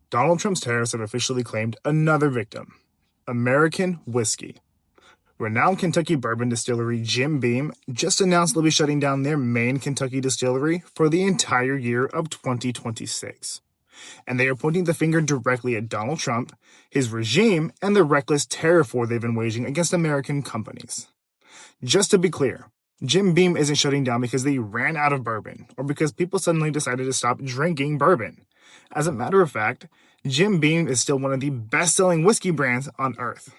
Donald Trump's tariffs have officially claimed another victim, American whiskey. Renowned Kentucky bourbon distillery Jim Beam just announced they'll be shutting down their main Kentucky distillery for the entire year of 2026. And they are pointing the finger directly at Donald Trump, his regime, and the reckless tariff war they've been waging against American companies. Just to be clear, Jim Beam isn't shutting down because they ran out of bourbon or because people suddenly decided to stop drinking bourbon. As a matter of fact, Jim Beam is still one of the best-selling whiskey brands on earth.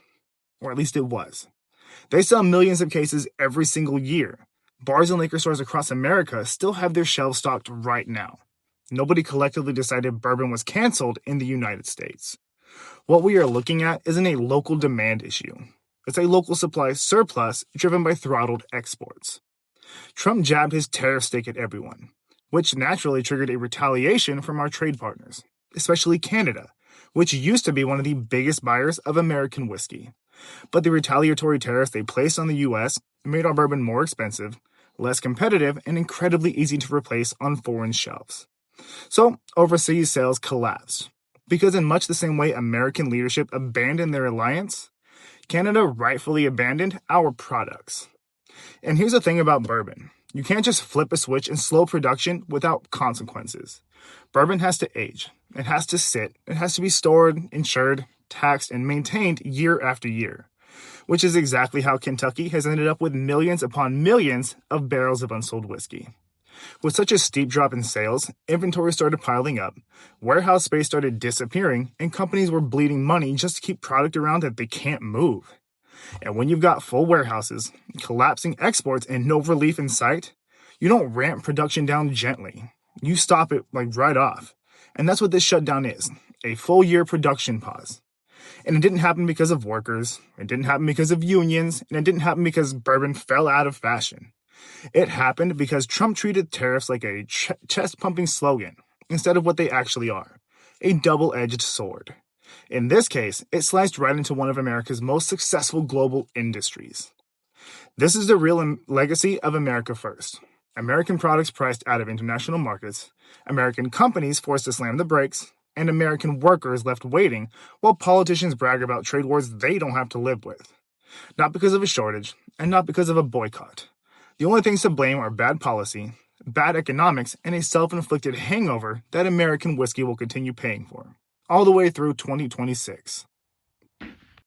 Or at least it was. They sell millions of cases every single year. Bars and liquor stores across America still have their shelves stocked right now. Nobody collectively decided bourbon was canceled in the United States. What we are looking at isn't a local demand issue. It's a local supply surplus driven by throttled exports. Trump jabbed his tariff stake at everyone, which naturally triggered a retaliation from our trade partners, especially Canada, which used to be one of the biggest buyers of American whiskey. But the retaliatory tariffs they placed on the U.S. made our bourbon more expensive, less competitive, and incredibly easy to replace on foreign shelves. So, overseas sales collapsed. Because in much the same way American leadership abandoned their alliance, Canada rightfully abandoned our products. And here's the thing about bourbon. You can't just flip a switch and slow production without consequences. Bourbon has to age. It has to sit. It has to be stored, insured, taxed, and maintained year after year, which is exactly how Kentucky has ended up with millions upon millions of barrels of unsold whiskey. With such a steep drop in sales, inventory started piling up, warehouse space started disappearing, and companies were bleeding money just to keep product around that they can't move. And when you've got full warehouses, collapsing exports, and no relief in sight, you don't ramp production down gently. You stop it right off. And that's what this shutdown is, a full year production pause. And it didn't happen because of workers, it didn't happen because of unions, and it didn't happen because bourbon fell out of fashion. It happened because Trump treated tariffs like a chest-pumping slogan instead of what they actually are, a double-edged sword. In this case, it sliced right into one of America's most successful global industries. This is the real legacy of America First. American products priced out of international markets, American companies forced to slam the brakes, and American workers left waiting while politicians brag about trade wars they don't have to live with. Not because of a shortage, and not because of a boycott. The only things to blame are bad policy, bad economics, and a self-inflicted hangover that American whiskey will continue paying for, all the way through 2026.